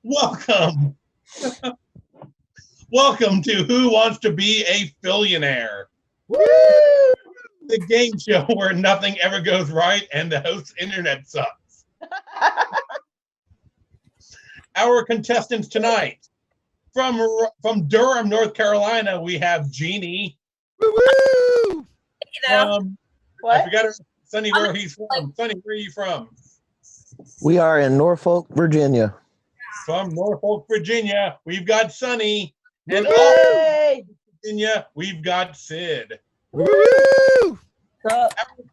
Welcome. Welcome to Who Wants to Be a Phillionaire? Woo! The game show where nothing ever goes right and the host's internet sucks. Our contestants tonight, from Durham, North Carolina, we have Jeannie. Woo-woo! I forgot her. Sonny, where he's from. Sonny, where are you from? We are in Norfolk, Virginia. From Norfolk, Virginia, we've got Sonny. And also Virginia, we've got Sid. Woo! Our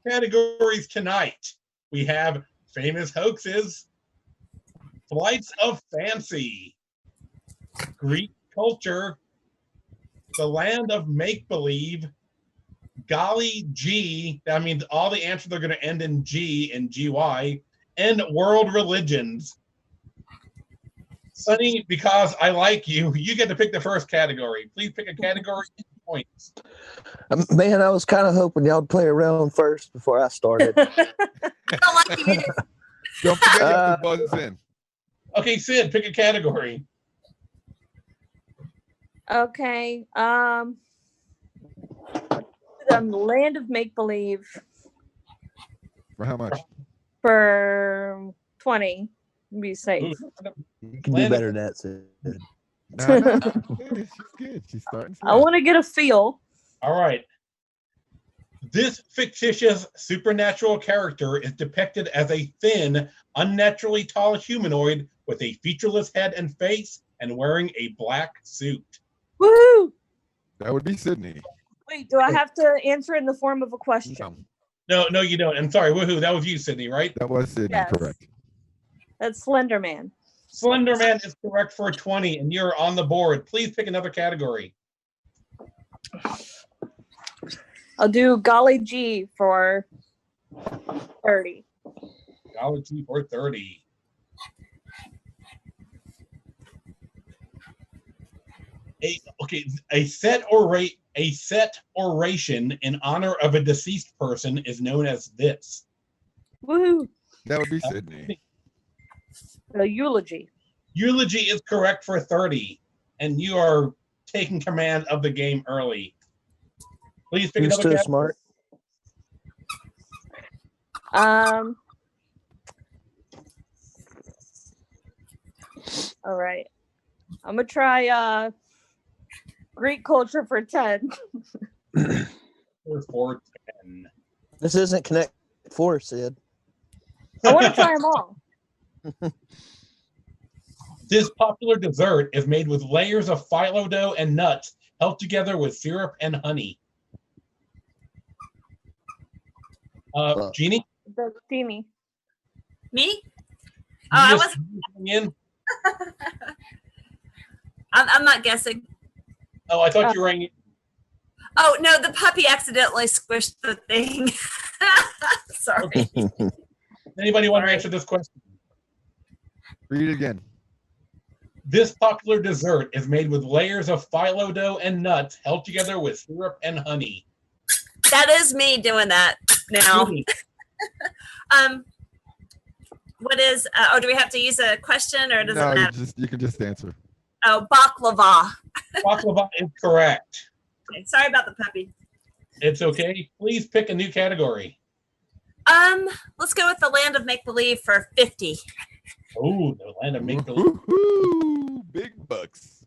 categories tonight, we have famous hoaxes, flights of fancy, Greek culture, the land of make-believe, golly gee, that means all the answers are going to end in G and GY, and world religions. Sonny, because I like you, you get to pick the first category. Please pick a category and points. Man, I was kind of hoping y'all would play around first before I started. Don't forget you have to buzz in. Okay, Sid, pick a category. Okay. The land of make believe. For how much? For 20. Be safe. You can do better than that, Sid. No. She's good. She's starting. I want to get a feel. All right. This fictitious supernatural character is depicted as a thin, unnaturally tall humanoid with a featureless head and face and wearing a black suit. Woohoo! That would be Sydney. Wait, do I have to answer in the form of a question? No, you don't. I'm sorry. Woohoo! That was you, Sydney, right? That was Sydney, Yes. correct. That's Slender Man. Slender Man is correct for 20, and you're on the board. Please pick another category. I'll do Golly G for 30. Golly G for 30. A set oration in honor of a deceased person is known as this. Woohoo! That would be Sydney. A eulogy. Eulogy is correct for 30, and you are taking command of the game early. Please pick Who's another too category. smart? All right. I'm gonna try Greek culture for 10. For 10. This isn't Connect 4, Sid. I want to try them all. This popular dessert is made with layers of phyllo dough and nuts held together with syrup and honey. Jeannie? The steamy. Me? Oh, I was. In? I'm not guessing. Oh, I thought you were in. Oh no, the puppy accidentally squished the thing. Sorry. Anybody want to answer this question? Read it again. This popular dessert is made with layers of phyllo dough and nuts held together with syrup and honey. That is me doing that now. What is? Do we have to use a question or does it matter? You can just answer. Oh, baklava. Baklava is correct. Okay, sorry about the puppy. It's okay. Please pick a new category. Let's go with the land of make believe for 50. Oh, the land of make believe. Big bucks.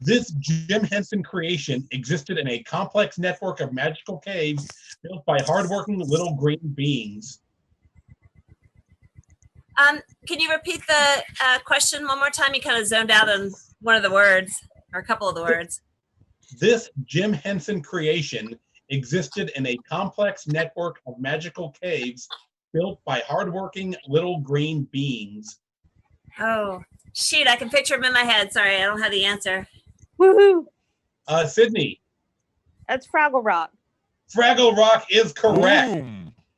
This Jim Henson creation existed in a complex network of magical caves built by hardworking little green beings. Can you repeat the question one more time? You kind of zoned out on one of the words or a couple of the words. This Jim Henson creation existed in a complex network of magical caves built by hardworking little green beings. Oh, shoot. I can picture him in my head. Sorry, I don't have the answer. Woohoo! Sydney. That's Fraggle Rock. Fraggle Rock is correct.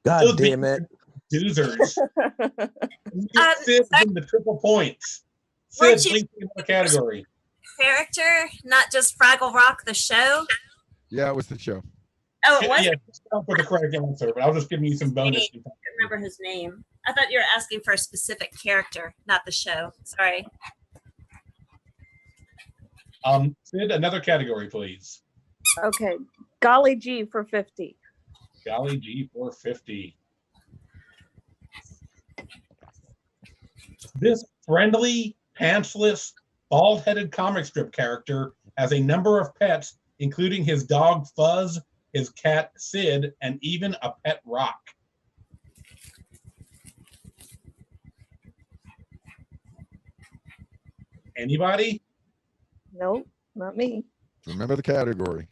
God Those damn it. Doozers. Sid in the triple points. Sid, please pick another category. Character, not just Fraggle Rock, the show? Yeah, it was the show. Oh, it was? Yeah, just for the correct answer, but I'll just give you some bonus. I can't remember his name. I thought you were asking for a specific character, not the show. Sorry. Sid, another category, please. Okay. Golly gee for 50. Golly G 450. This friendly, pantsless, bald-headed comic strip character has a number of pets, including his dog Fuzz, his cat Sid, and even a pet rock. Anybody? Nope, not me. Remember the category.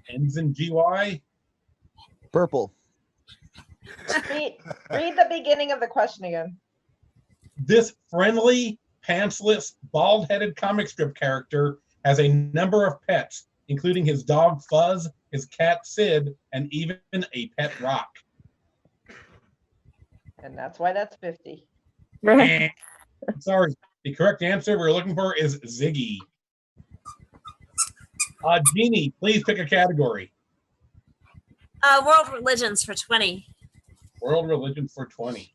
Ends in GY? Purple. Read the beginning of the question again. This friendly, pantsless, bald-headed comic strip character has a number of pets, including his dog Fuzz, his cat Sid, and even a pet rock. And that's why that's 50. Right. Sorry, the correct answer we're looking for is Ziggy. Jeannie, please pick a category. World religions for 20. World religion for 20.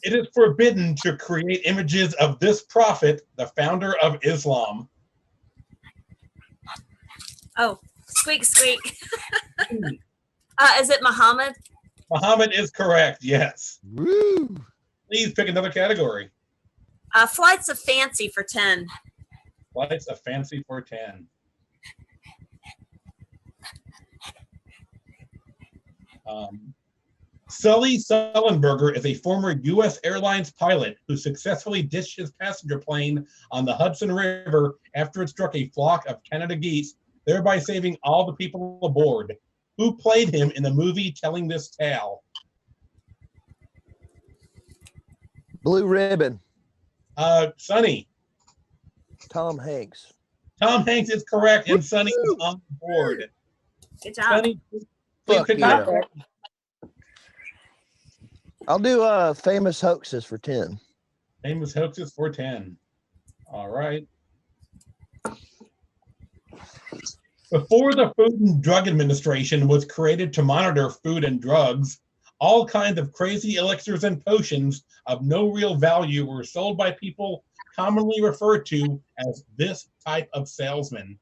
It is forbidden to create images of this prophet, the founder of Islam. Oh, squeak, squeak. Is it Muhammad? Muhammad is correct, yes. Woo! Please pick another category. Flights of fancy for 10. Flights of fancy for 10. Sully Sullenberger is a former U.S. Airlines pilot who successfully ditched his passenger plane on the Hudson River after it struck a flock of Canada geese, thereby saving all the people aboard. Who played him in the movie telling this tale? Blue Ribbon. Sonny. Tom Hanks. Tom Hanks is correct, and Sonny is on board. Good job. Sonny, please Fuck pick yeah. another. I'll do famous hoaxes for 10. Famous hoaxes for 10. All right. Before the Food and Drug Administration was created to monitor food and drugs, all kinds of crazy elixirs and potions of no real value were sold by people commonly referred to as this type of salesman.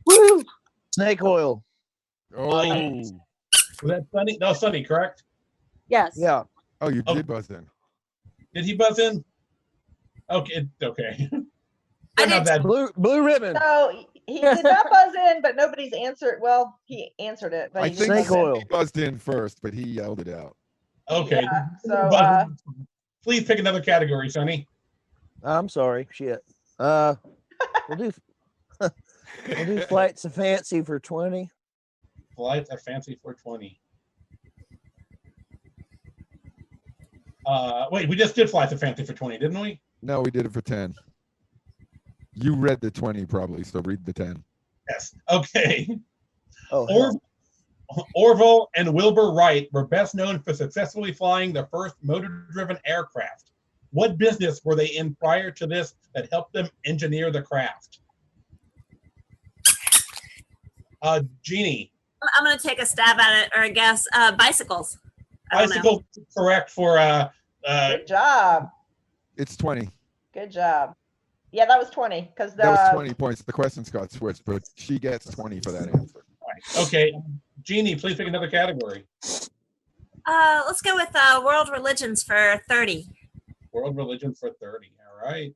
Woo! Snake oil. Oh, Was that Sonny? No, Sonny, correct? Yes. Yeah. oh, you Oh. did buzz in. Did he buzz in? Okay, okay. I Not did. that. Blue Ribbon. So he did not buzz in, but nobody's answered. Well, he answered it, but I he think didn't Snake buzz in. oil. he buzzed in first, but he yelled it out. Okay. Yeah, so, Buzz in. Please pick another category, Sonny. I'm sorry. Shit. We'll do we'll do flights of fancy for 20. Flights of fancy for 20. Wait, we just did flights of fancy for 20, didn't we? No, we did it for 10. You read the 20 probably, so read the 10. Yes. Okay. Oh, hell. Orville and Wilbur Wright were best known for successfully flying the first motor-driven aircraft. What business were they in prior to this that helped them engineer the craft? Jeannie. I'm going to take a stab at it, or a guess. Bicycles. I don't know. Bicycle correct for Good job. It's 20. Good job. Yeah, that was 20 because That was 20 points. The questions got switched, but she gets 20 for that answer. okay. Jeannie, please pick another category. Let's go with world religions for 30. World religion for 30. All right.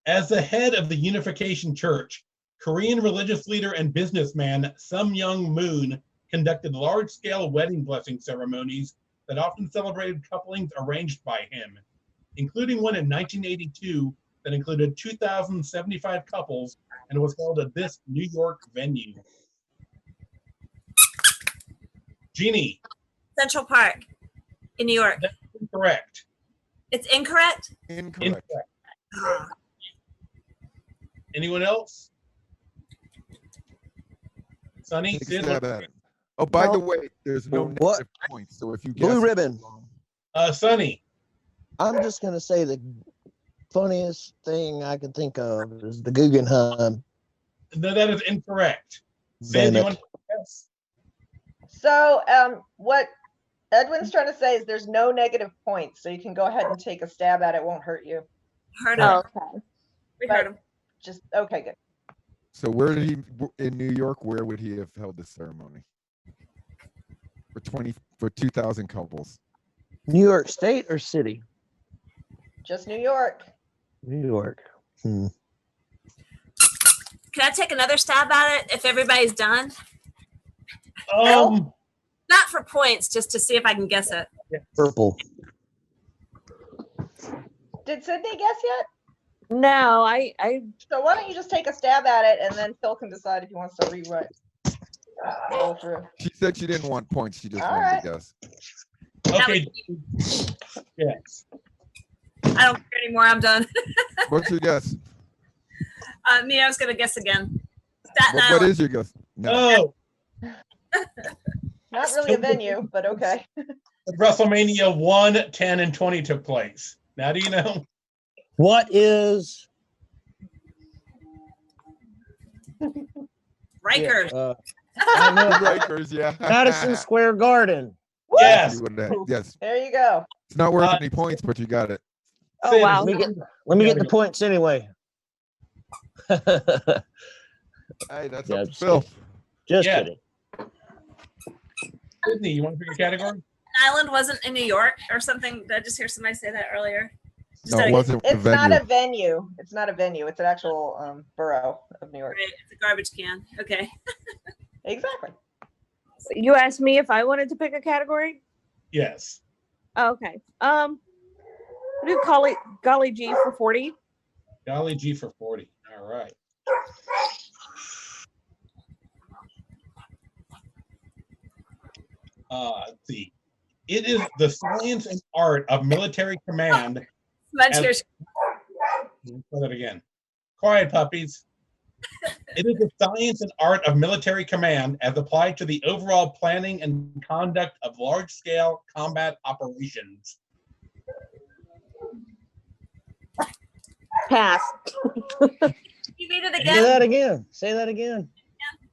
As the head of the Unification Church, Korean religious leader and businessman Sum Young Moon conducted large-scale wedding blessing ceremonies that often celebrated couplings arranged by him, including one in 1982 that included 2,075 couples and was held at this New York venue. Jeannie. Central Park in New York. That's incorrect. It's incorrect? Incorrect. Anyone else? Sonny? Take a Sid? stab at it. Oh, by the way, there's no What? negative points, so if you guess Blue it Ribbon. wrong- Sonny. I'm just gonna say the funniest thing I can think of is the Guggenheim. No, that is incorrect. Sam, do you want to guess? So what Edwin's trying to say is there's no negative points, so you can go ahead and take a stab at it. Won't hurt you. Heard him. Oh, okay. We heard him. Just okay, good. So where did he in New York? Where would he have held the ceremony for 2,000 couples? New York State or city? Just New York. New York. Can I take another stab at it if everybody's done? Not for points, just to see if I can guess it. Purple. Did Sydney guess yet? No, I So why don't you just take a stab at it, and then Phil can decide if he wants to rewrite. Go through. She said she didn't want points. She just All wanted right. to guess. Okay. Yes. I don't care anymore. I'm done. What's your guess? Me, I was going to guess again. Staten What Island. is your guess? No. Oh, Not really a venue, but okay. WrestleMania 1, 10, and 20 took place. Now do you know? What is Rikers. I know, Rikers, yeah. Madison Square Garden? Yes. You wouldn't have- Yes. There you go. It's not worth any points, but you got it. oh Sid, wow. Let me get the points anyway. Hey, that's Yeah, up to just Phil. Just Yeah. kidding. Sydney, you want to pick a category? Island wasn't in New York or something. Did I just hear somebody say that earlier? Just No, out it of- wasn't a It's not venue. a venue. It's not a venue. It's an actual borough of New York. Right, it's a garbage can. Okay. Exactly. You asked me if I wanted to pick a category. Yes. Oh, okay. We'll do golly G for 40. Golly G for 40. All right. Let's see. It is the science and art of military command. Smudge As- here. Say that again. Quiet, puppies. It is the science and art of military command as applied to the overall planning and conduct of large-scale combat operations. Pass. You read it Say again? that again. Say that again.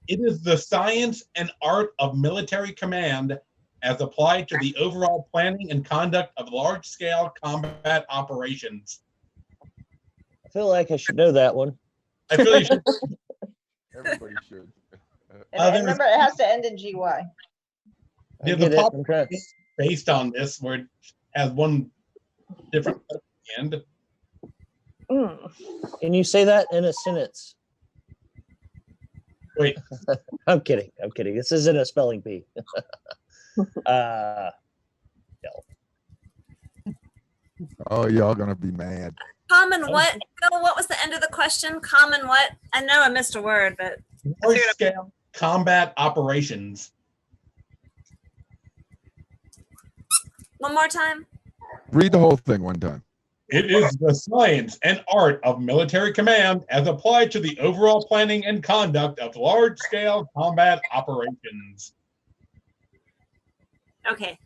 It is the science and art of military command as applied to the overall planning and conduct of large-scale combat operations. I feel like I should know that one. I feel you should. Everybody should. And there's- remember, it has to end in GY. I Yeah, get the it. pop I'm trying- based on this, where it has one different end. Can you say that in a sentence? Wait, I'm kidding. I'm kidding. This isn't a spelling bee. Oh, y'all gonna be mad. Common what? Phil, what was the end of the question? Common what? I know I missed a word, but large-scale combat operations. one more time. Read the whole thing one time. It is the science and art of military command as applied to the overall planning and conduct of large-scale combat operations. Okay.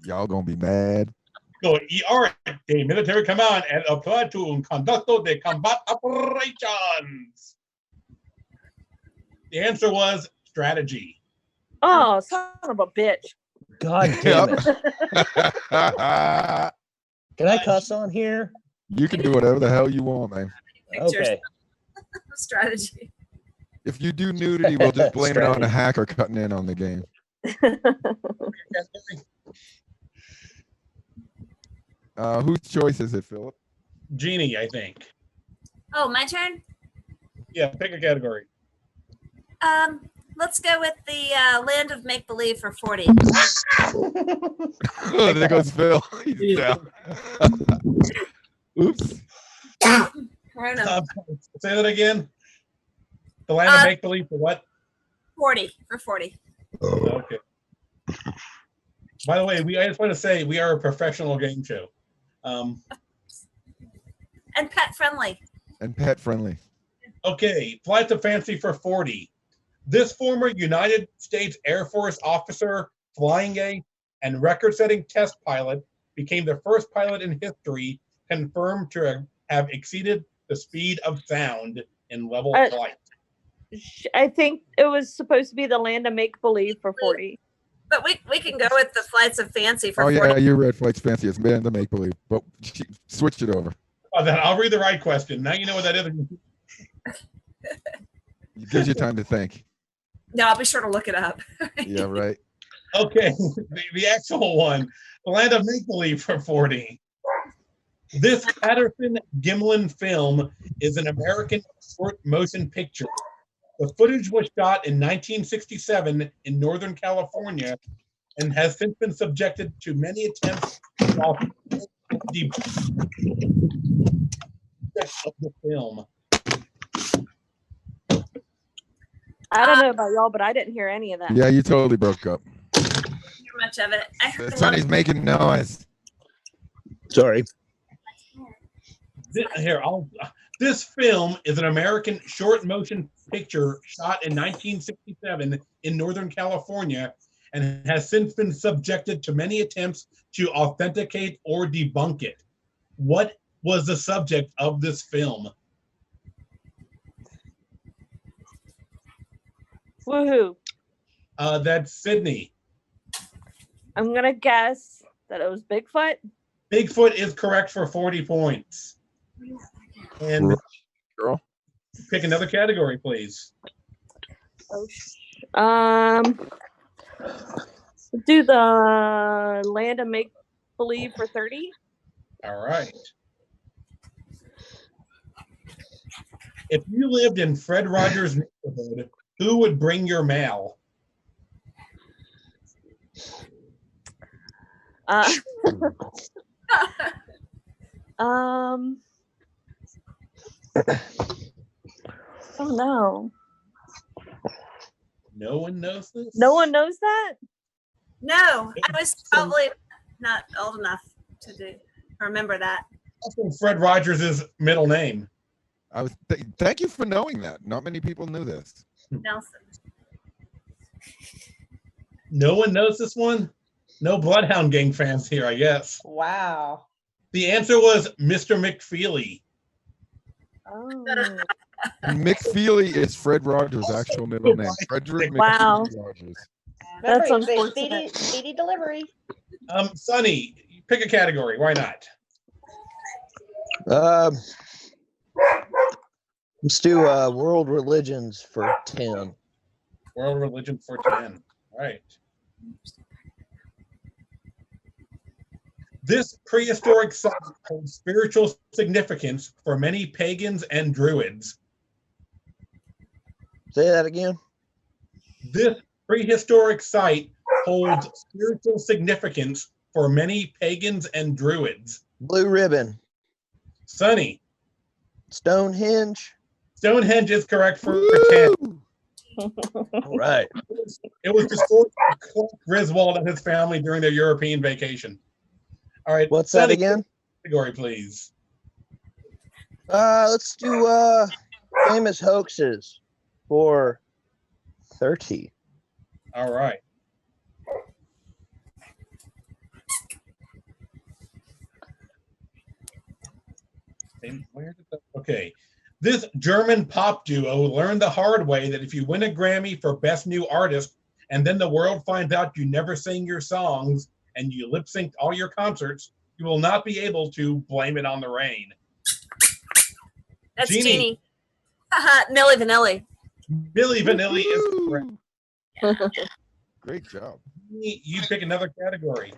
Y'all gonna be mad. So, art de military command as applied to un conducto de combat operations. The answer was strategy. Oh, son of a bitch. God damn Yep. it. Can I cuss on here? You can do whatever the hell you want, man. Pictures. Okay. Strategy. If you do nudity, we'll just blame it on a hacker cutting in on the game. Whose choice is it, Philip? Jeannie, I think. Oh, my turn? Yeah, pick a category. Let's go with the land of make believe for 40. Oh, there goes Phil. He's down. Oops. Corona. Say that again. The land of make believe for what? 40 for 40. Okay. By the way, I just want to say we are a professional game show. And pet friendly. And pet friendly. Okay, Flights of Fancy for 40. This former United States Air Force officer, flying a and record-setting test pilot became the first pilot in history confirmed to have exceeded the speed of sound in level Uh, flight? I think it was supposed to be the land of make believe for 40. But we can go with the Flights of Fancy for Oh 40. yeah, you read Flights Fancy. It's man the make believe, but switch it over. Oh, then I'll read the right question. Now you know what that is. It gives you time to think. No, I'll be sure to look it up. Yeah, right. Okay, the actual one, the land of make believe for 40. This Patterson Gimlin film is an American short motion picture. The footage was shot in 1967 in Northern California and has since been subjected to many attempts of the film. I don't know about y'all, but I didn't hear any of that. Yeah, you totally broke up. Too much of it. I heard a lot Sonny's of- making noise. Sorry. This film is an American short motion picture shot in 1967 in Northern California and has since been subjected to many attempts to authenticate or debunk it. What was the subject of this film? Woohoo. That's Sydney. I'm going to guess that it was Bigfoot. Bigfoot is correct for 40 points. And Girl. pick another category, please. Do the land of make believe for 30. All right. If you lived in Fred Rogers' neighborhood, who would bring your mail? Oh no. No one knows this? No one knows that? No, I was probably not old enough to remember that. Also Fred Rogers' middle name. I was. Thank you for knowing that. Not many people knew this. Nelson. No one knows this one? No Bloodhound Gang fans here, I guess. Wow. The answer was Mr. McFeely. Oh. McFeely is Fred Rogers' actual middle name. Frederick Wow. McFeely Rogers. Remember, That's it's a unfortunate. speedy delivery. Sonny, pick a category. Why not? Let's do world religions for 10. World religion for 10. All right. This prehistoric site holds spiritual significance for many pagans and druids. Say that again. This prehistoric site holds spiritual significance for many pagans and druids. Blue ribbon. Sonny, Stonehenge. Stonehenge is correct for 10. All right. It was destroyed by Clark Griswold and his family during their European vacation. All right. What's that Sonny, again? category, please. Let's do famous hoaxes for 30. All right. Okay. This German pop duo learned the hard way that if you win a Grammy for Best New Artist and then the world finds out you never sing your songs and you lip synced all your concerts, you will not be able to blame it on the rain. That's Jeannie. Jeannie. Milli Vanilli. Billy Vanilli is correct. Great job. You pick another category.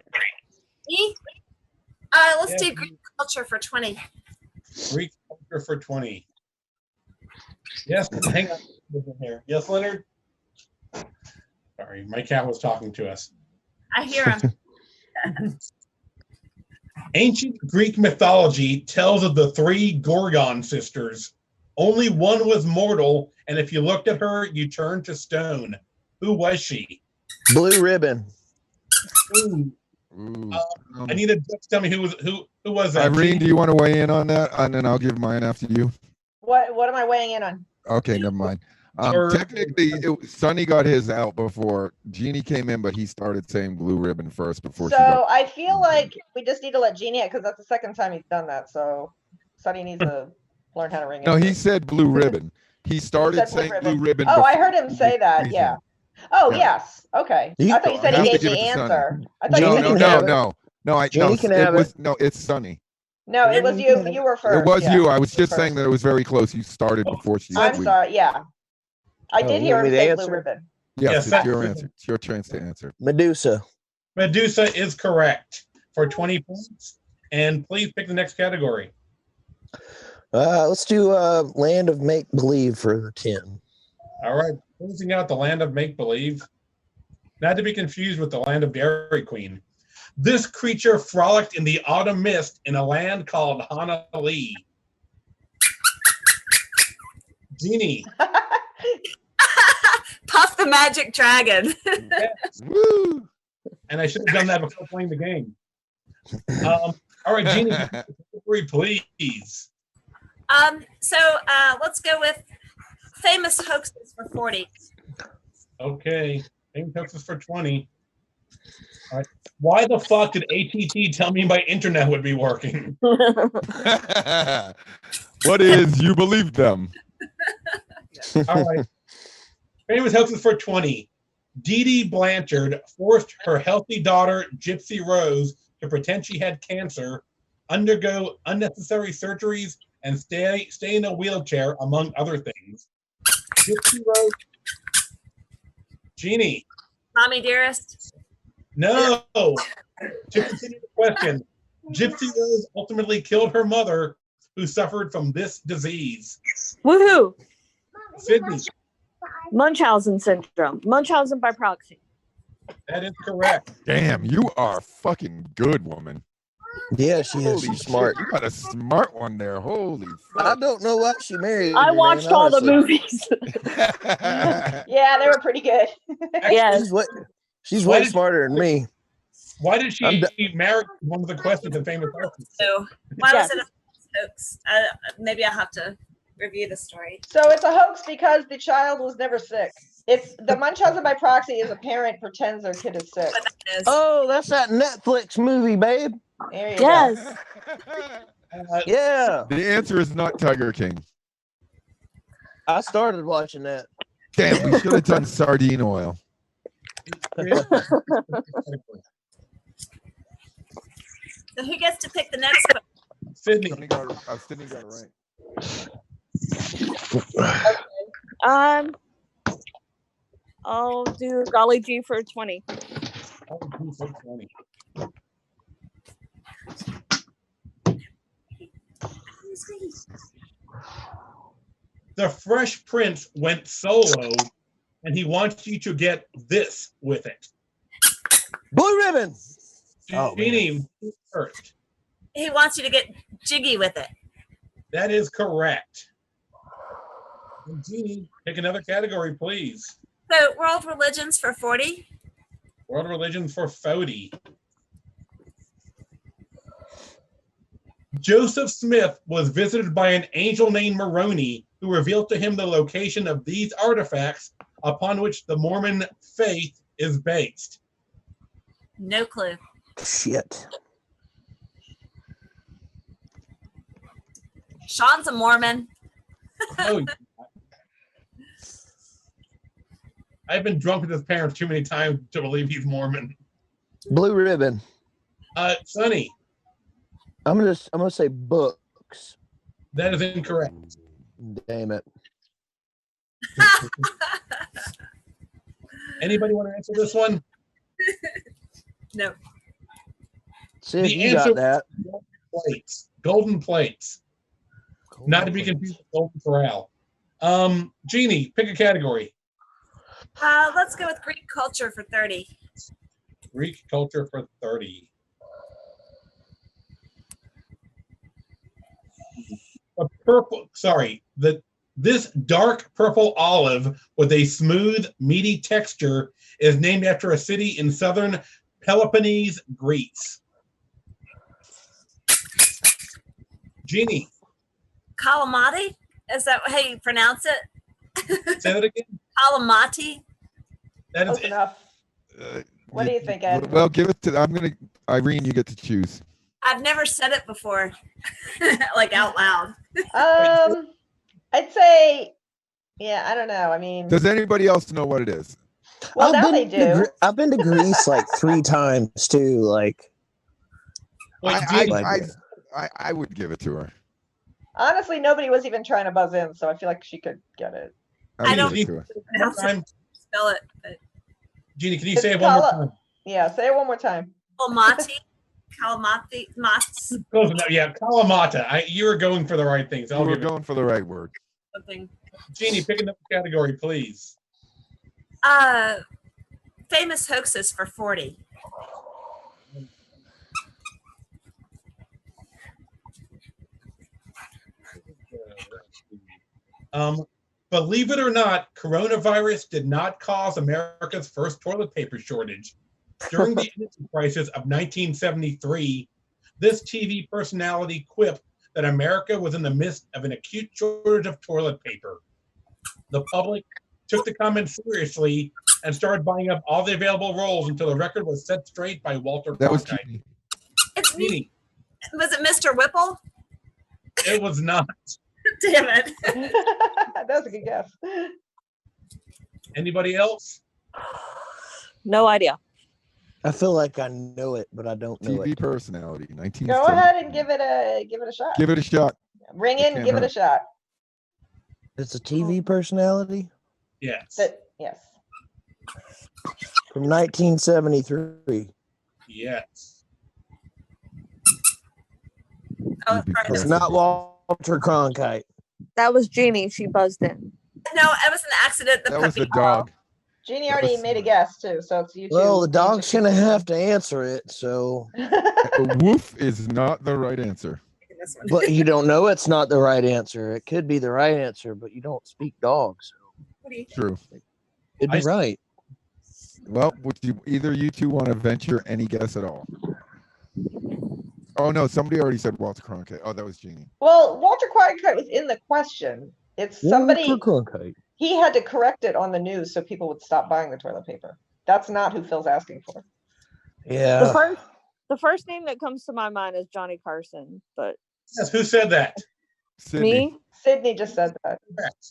Me? Let's Yeah. do Greek culture for 20. Greek culture for 20. Yes, hang on here. Yes, Leonard? Sorry, my cat was talking to us. I hear him. Ancient Greek mythology tells of the three Gorgon sisters. Only one was mortal, and if you looked at her, you turned to stone. Who was she? Blue ribbon. Ooh, Ooh. I need to tell me who was that? Irene, do you want to weigh in on that? And then I'll give mine after you. What am I weighing in on? Okay, never mind. Or- Technically, Sonny got his out before Jeannie came in, but he started saying blue ribbon first before she So got. I feel like we just need to let Jeannie because that's the second time he's done that. So Sonny needs to learn how to ring it. No, he said blue ribbon. He started said Blue saying Ribbon. Blue Ribbon. Oh, I before heard him he say did that. reason. Yeah. Oh, Yeah. yes. Okay. You- I thought you said I he have to gave give the it to Sonny. answer. I thought Jeannie you can said have it. No. Jeannie can have it. No, it's Sunny. no. It was Jeannie you. can have You it. were first. It was yeah. you. I was just First. saying that it was very close. You started before she. I'm we- sorry. Yeah. I Oh, did you hear want him me to say answer? Blue Ribbon. Yes, Yes, it's your answer. It's your chance to answer. Medusa. Medusa is correct for 20 points. And please pick the next category. Let's do Land of Make Believe for 10. All right, closing out the land of make-believe. Not to be confused with the land of Dairy Queen. This creature frolicked in the autumn mist in a land called Honolulu. Jeannie. Puff the Magic Dragon. Woo! And I should have done that before playing the game. All right, Jeannie, please. So let's go with famous hoaxes for 40. Okay, famous hoaxes for 20. All right. Why the fuck did ATT tell me my internet would be working? What is you believe them? All right. Famous hoaxes for 20. Dee Dee Blanchard forced her healthy daughter, Gypsy Rose, to pretend she had cancer, undergo unnecessary surgeries, and stay in a wheelchair, among other things. Gypsy Rose. Jeannie. Mommy Dearest. No. To continue the question, Gypsy Rose ultimately killed her mother, who suffered from this disease. Woohoo! Sydney. Munchausen syndrome. Munchausen by proxy. That is correct. Damn, you are fucking good, woman. Yeah, she is. Holy She's shit, smart. you got a smart one there. Holy I fuck. don't know why she married. I her, watched man, all the honestly. movies. Yeah, they were pretty good. Yes. She's Why way did- smarter than me. Why did she I'm marry one of the questions in famous hoaxes? So why Yes. was it a hoax? Maybe I'll have to review the story. So it's a hoax because the child was never sick. It's the Munchausen by proxy is a parent pretends their kid is sick. What that is. Oh, that's that Netflix movie, babe. There you Yes. Yeah, The answer is not Tiger King. I started watching that. Damn, we should have done sardine oil. So who gets to pick the next one? Sydney. Sydney got it right. I'll do Golly G for 20. The Fresh Prince went solo, and he wants you to get this with it. Blue Ribbon. Oh, Jeannie, first. He wants you to get jiggy with it. That is correct. And Jeannie, pick another category, please. So world religions for 40. World religions for Fody. Joseph Smith was visited by an angel named Moroni, who revealed to him the location of these artifacts upon which the Mormon faith is based. No clue. Shit. Sean's a Mormon. Oh, I've been drunk with his parents too many times to believe he's Mormon. Blue Ribbon. Sonny, I'm gonna say books. that is incorrect. Damn it. Anybody want to answer this one? No. Sid, The you answer- got that. Plates, golden plates. Not to be confused with Golden Corral. Jeannie, pick a category. Let's go with Greek culture for 30. Greek culture for 30. This dark purple olive with a smooth, meaty texture is named after a city in southern Peloponnese, Greece. Jeannie, Kalamati? Is that how you pronounce it? say that again. Kalamati? That is Close enough. What do you think, Ed? Well, give it to Irene, you get to choose. I've never said it before, like out loud. I'd say Yeah, I don't know. I mean, Does anybody else know what it is? well, now they do. I've been to Greece like 3 times too. Like, Wait, I, Jeannie, I would give it to her. Honestly, nobody was even trying to buzz in, so I feel like she could get it. I would don't- give it to her. one more time. Spell it. But Jeannie, can you It's say it one more Kala- time? Yeah, say it one more time. Kalamati, Mats, Close enough. Yeah, Kalamata. You were going for the right things. You I'll were give it. going for the right word. something. Jeannie, pick another category, please. Famous hoaxes for 40. Believe it or not, coronavirus did not cause America's first toilet paper shortage. During the energy crisis of 1973, this TV personality quipped that America was in the midst of an acute shortage of toilet paper. The public took the comment seriously and started buying up all the available rolls until the record was set straight by Walter That was Cronkite. Jeannie. It's Jeannie, Was it Mr. Whipple? it was not. Damn it. That was a good guess. Anybody else? No idea. I feel like I know it, but I don't know TV it. personality. 1970. Go ahead and give it a shot. Give it a shot. Ring It in, can't give it a hurt. shot. It's a TV personality Yes. Yes. from 1973. Yes. Oh, You'd be right. It's correct. not Walter Cronkite. That was Jeannie. She buzzed in. No, it was an accident. The That was puppy the dog. Jeannie That already was made a smart. guess too, so it's you two. Well, the dog's gonna have to answer it. So, Woof is not the right answer. This one. but you don't know it's not the right answer. It could be the right answer, but you don't speak dog, so What do you think? True. it'd be I- right. Well, would you either you two want to venture any guess at all? Oh no, somebody already said Walter Cronkite. Oh, that was Jeannie. Well, Walter Cronkite was in the question. It's somebody. Walter Cronkite. He had to correct it on the news so people would stop buying the toilet paper. That's not who Phil's asking for. Yeah. The first name that comes to my mind is Johnny Carson, but Yes. Who said that? Sydney. me, Sydney just said that. Correct.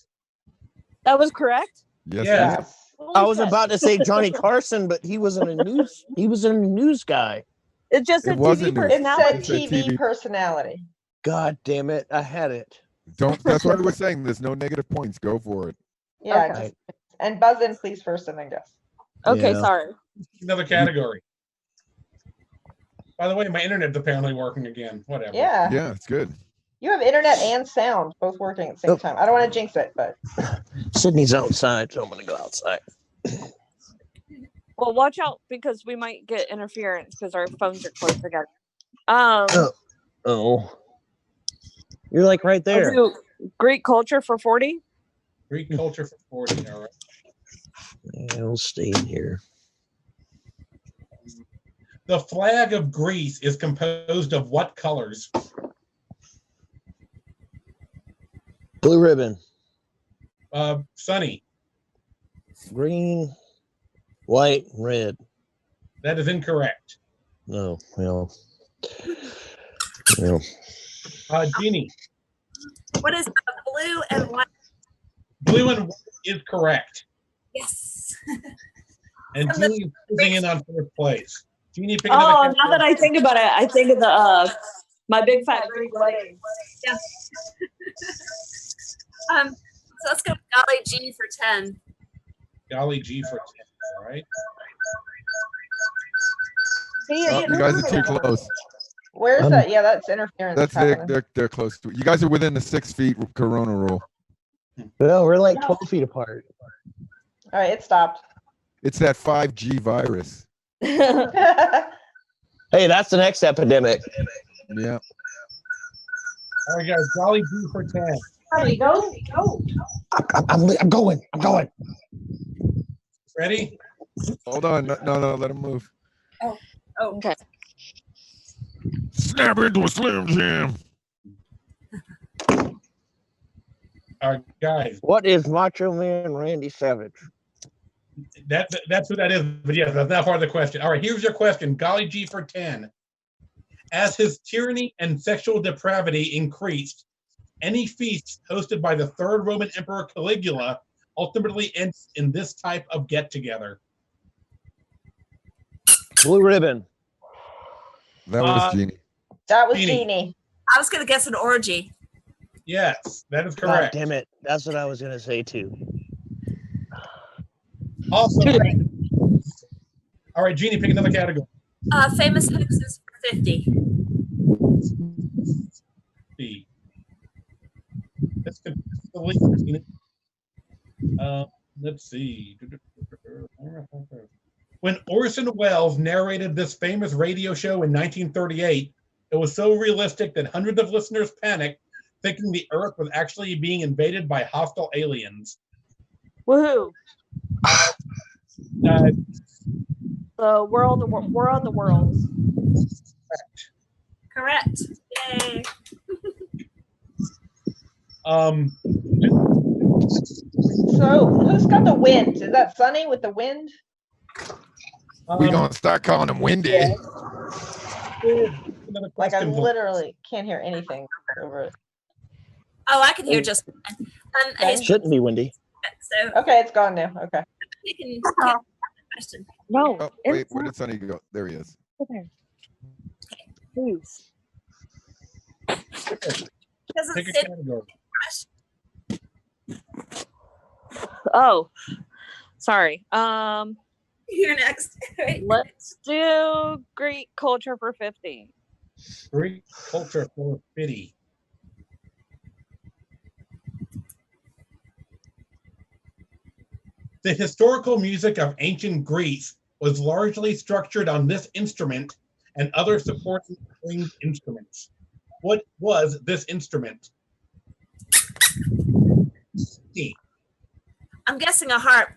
that was correct. Yes. Yeah. ma'am. Yes. I was about to say Johnny Carson, but he wasn't a news. He was a news guy. It just It said wasn't TV news. It said personality. It's a TV TV. personality. God damn it! I had it. Don't. That's what I was saying. There's no negative points. Go for it. Yeah. Okay. just- and buzz in, please, first, and then guess. Okay, Yeah. sorry. Another category. By the way, my internet's apparently working again. Whatever. Yeah. Yeah, it's good. You have internet and sound both working at the same Oh. time. I don't want to jinx it, but Sydney's outside, so I'm gonna go outside. Well, watch out because we might get interference because our phones are close together. Oh, you're like right I'll there. do Greek culture for 40. Greek culture for 40. All right. Yeah, we'll stay in here. The flag of Greece is composed of what colors? Blue ribbon, Sunny. green, white, red. That is incorrect. No, well. Jeannie. What is blue and white? Blue and white is correct. Yes. And And the- Jeannie is sitting in on first place. Jeannie, pick another Oh, category. now that I think about it, I think of the my big fat Greek wedding. Yeah. So let's go with Golly G for 10. Golly G for 10. All right. See, Oh, you guys are too close. where's that? Yeah, that's interference. That's happening. they're close to it. You guys are within the 6 feet Corona rule. No, we're like 12 feet apart. All right, it stopped. It's that 5G virus. Hey, that's the next epidemic. Yeah. All right, guys. Golly G for 10. go. I'm going. Ready? Hold on. No, let him move. Oh, Okay. Snap into a Slim Jim. All right, guys. What is Macho Man Randy Savage? That's who that is. But yes, that's not part of the question. All right, here's your question. Golly G for 10. As his tyranny and sexual depravity increased, Any feast hosted by the third Roman Emperor Caligula ultimately ends in this type of get-together? Blue ribbon. That was Jeannie. That was Jeannie. Jeannie. I was going to guess an orgy. Yes, that is God correct. damn it. That's what I was going to say too. Also, all right, Jeannie, pick another category. Famous hoaxes for 50. B. This could be the lead, Jeannie. Let's see. When Orson Welles narrated this famous radio show in 1938, it was so realistic that hundreds of listeners panicked, thinking the Earth was actually being invaded by hostile aliens. Woohoo! Uh, We're on the world. Correct. Yay. So who's got the wind? Is that Sunny with the wind? We gonna start calling him Windy. another Like I question for- literally can't hear anything over it. Oh, I can hear just fine. Hey, Okay. Shouldn't be windy. so Okay, it's gone now. Okay. you can get the question. No. Oh, wait, where did Sonny go? There he is. there. Please. Doesn't Pick a sit category. Oh, sorry. here next. Right? Let's do Greek culture for 50. Greek culture for 50. The historical music of ancient Greece was largely structured on this instrument and other supporting stringed instruments. What was this instrument? C. I'm guessing a harp.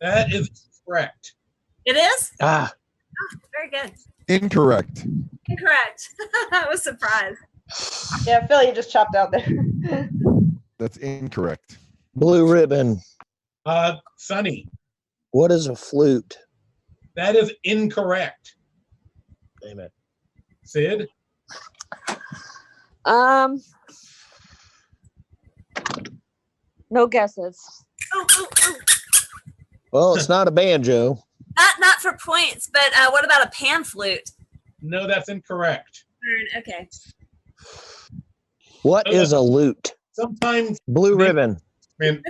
That is correct. It is? Ah, Oh, very good. Incorrect. Incorrect. I was surprised. Yeah, Phil, you just chopped out there. That's incorrect. blue ribbon. Sonny, What is a flute? that is incorrect. Damn it. Sid, No guesses. Oh, oh, oh. Well, it's not a banjo. Not for points, but what about a pan flute? no, that's incorrect. Okay. What is a lute? Sometimes, Blue They- ribbon. when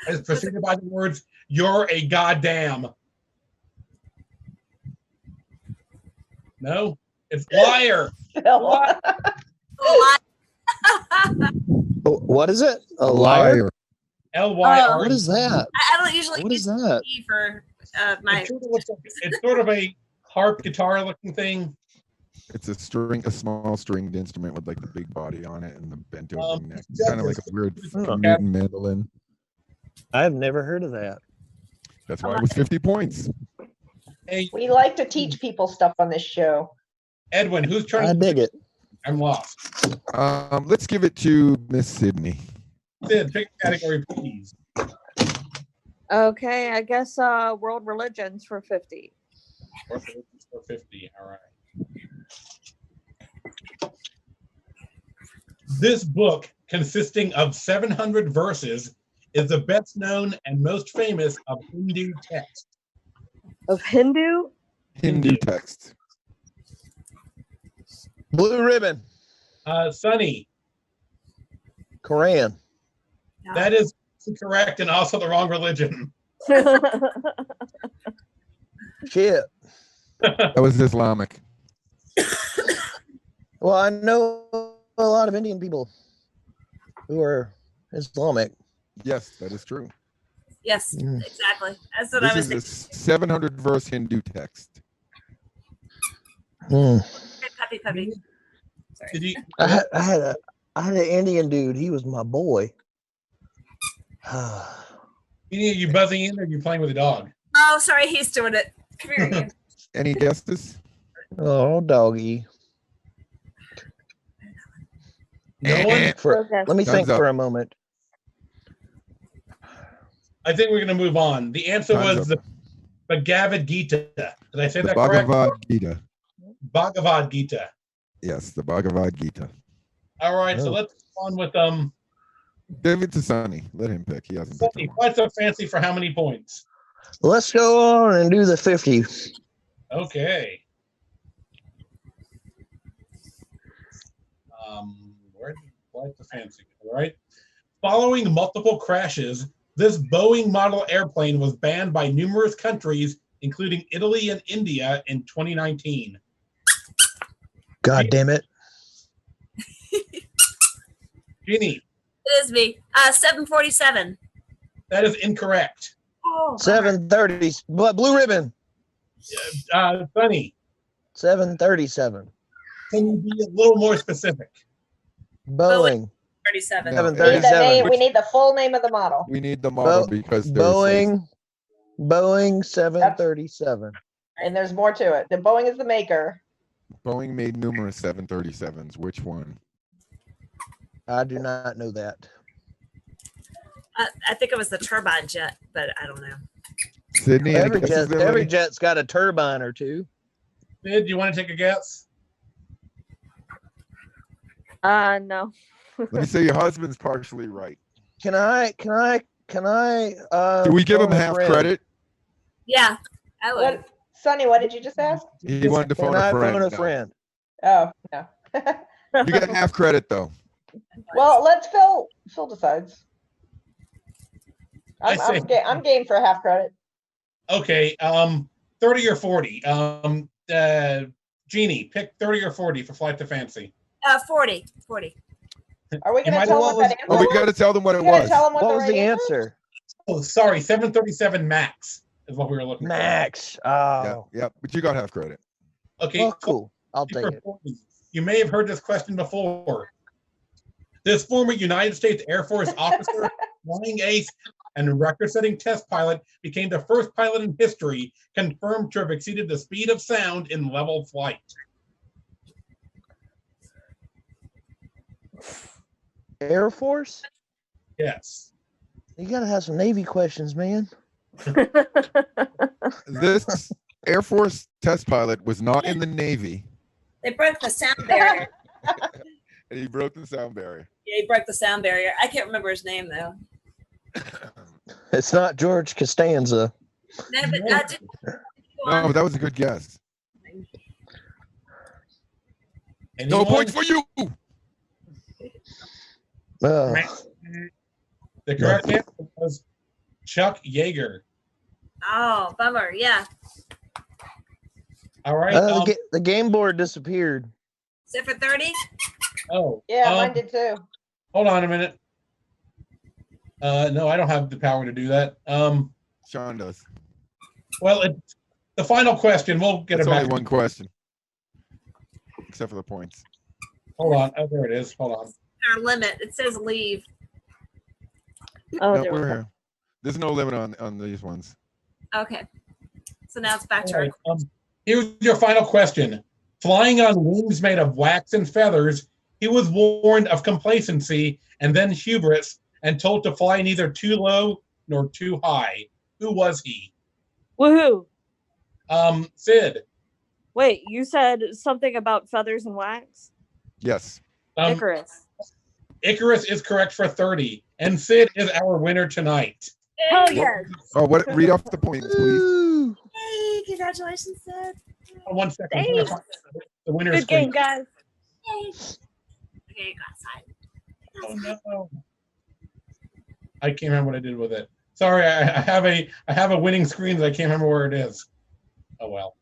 as preceded by the words, "You're a goddamn." No, it's liar. Phil. What is it? A A liar? liar. L-Y-R. What is that? I don't usually What is use that? E for my. It's sort of a harp guitar looking thing. It's a small stringed instrument with like the big body on it and the bent over neck. yeah, Kind of like a weird Huh. mutant mandolin. I've never heard of that. That's why it was 50 points. Hey, We like to teach people stuff on this show. Edwin, whose I turn? dig it. I'm lost. Let's give it to Miss Sydney. Sid, pick a category, please. Okay, I guess world religions for 50. Or 50. All right. This book, consisting of 700 verses, is the best known and most famous of Hindu texts. Of Hindu? Hindu text. Blue ribbon. Sonny, Koran. that is correct and also the wrong religion. Shit. That was Islamic. Well, I know a lot of Indian people who are Islamic. Yes, that is true. Yes, Mm. exactly. That's what I This was is a thinking. 700 verse Hindu text. Mm. Puppy, puppy. Did you? I had an Indian dude. He was my boy. Any of you buzzing in or are you playing with a dog? Oh, sorry, he's doing it. Come here again. Any guesses? Oh, doggy. No one? Okay. Let me Thumbs think up. for a moment. I think we're going to move on. The answer Time's was up. the Bhagavad Gita. Did I say The that correct? Bhagavad Gita. Bhagavad Gita. Yes, the Bhagavad Gita. All right, so Oh. let's go on with Give it to Sonny. Let him pick. He hasn't picked Sunny, one. Flights of Fancy for how many points? Let's go on and do the 50. Okay. Where did Flights of Fancy go? All right. Following multiple crashes, this Boeing model airplane was banned by numerous countries, including Italy and India, in 2019. God damn it. Jeannie, It is me. 747. that is incorrect. Oh, 730. Blue ribbon. Sunny, 737. can you be a little more specific? Boeing. 37. No, We need the 737. name. We need the full name of the model. We need the model Bo- because there's Boeing 737. And there's more to it. The Boeing is the maker. Boeing made numerous 737s. Which one? I do not know that. I think it was the turbine jet, but I don't know. Sydney, any Every, guesses jet, there, every buddy? jet's got a turbine or two. Sid, do you want to take a guess? No. Let me say your husband's partially right. Can I Do we give him phone a half friend? credit? Yeah, I would. What, Sonny, what did you just ask? He wanted to Can phone I a friend. phone a No. friend? Oh, no. You get half credit though. Well, let's Phil decides. I say- I'm game for half credit. Okay, 30 or 40. Jeannie, pick 30 or 40 for Flight to Fancy. 40. 40. Are we You going might- to tell What them what that was- answer Oh, we was? got to tell them what it We gotta was. tell them what, What the was right the answer? answer? Oh, sorry, 737 Max is what we were looking Max. Yeah, Oh, yeah, but you got half credit. for. Okay, well, cool. I'll take it. You may have heard this question before. This former United States Air Force officer, flying ace, and record-setting test pilot became the first pilot in history confirmed to have exceeded the speed of sound in level flight. Air Force? Yes. You gotta have some Navy questions, man. This Air Force test pilot was not in the Navy, They broke the sound barrier. and he broke the sound barrier. Yeah, he broke the sound barrier. I can't remember his name though. It's not George Costanza. No, but No, but that was a good guess. No Anyone? points for you. Oh, The correct answer was Chuck Yeager. Oh, bummer. Yeah. All right. the game board disappeared. So for 30? Yeah, mine did too. Hold on a minute. No, I don't have the power to do that. Sean does. Well, the final question. We'll get It's it only back. one question, except for the points. Hold on. Oh, there it is. Hold on. Our limit. It says leave. Oh, No, there we we're go. here. There's no limit on these ones. Okay. So now it's back to All our right, here's your final question. Flying on wings made of wax and feathers, he was warned of complacency and then hubris and told to fly neither too low nor too high. Who was he? Woohoo! Sid. Wait, you said something about feathers and wax? Yes. Icarus. Icarus is correct for 30, and Sid is our winner tonight. Hell yes. Oh, what? Read off the points, please. Ooh. Hey, congratulations, Sid. Hold on 1 second. Thanks. The winner Good game, screen. guys. Yay. Okay, go outside. Oh no. I can't remember what I did with it. Sorry, I have a winning screen that I can't remember where it is. Oh well.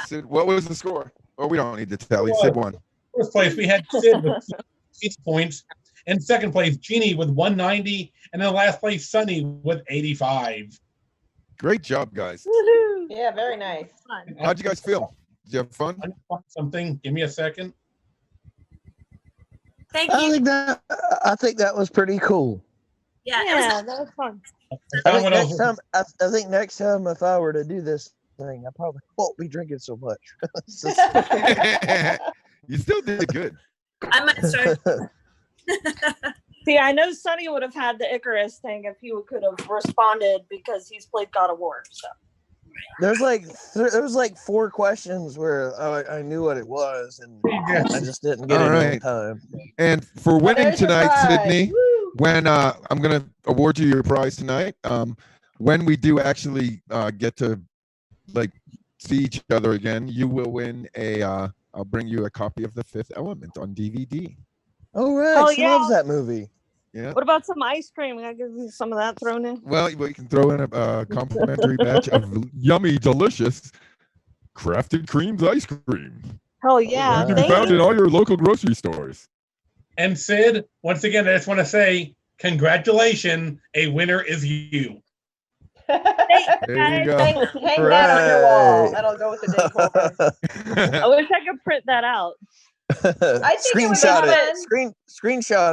Sid, what was the score? Oh, we don't need to tell. He Sid won. First place, we had Sid with 6 points. In second place, Jeannie with 190. And in last place, Sunny with 85. Great job, guys. Woohoo! Yeah, very nice. Fun. How'd you guys feel? Did you have fun? I need to find something. Give me a second. Thank I you. think that was pretty cool. Yeah, it Yeah, that was fun. I think What else next was- time, I think next time if I were to do this thing, I probably won't be drinking so much. It's just- You still did good. I might start. See, I know Sonny would have had the Icarus thing if he could have responded because he's played God of War. So There's like there was like 4 questions where I knew what it was, and I just didn't get All it in right. time. And for winning There's your tonight, prize. Sydney, Woo! when I'm gonna award you your prize tonight, when we do actually get to like see each other again, you will win a I'll bring you a copy of The Fifth Element on DVD. Oh right, Oh, she yeah. loves that movie. Yeah. What about some ice cream? Can I give you some of that thrown in? Well, we can throw in a complimentary batch of yummy, delicious crafted creams ice cream. Hell yeah! Wow. Can be Thank found you. in all your local grocery stores. And Sid, once again, I just want to say congratulations. A winner is you. There you go. Hang that on your wall. Right. That'll go with the day poker. I wish I could print that out. I think it would be Screenshot fun. it. Screenshot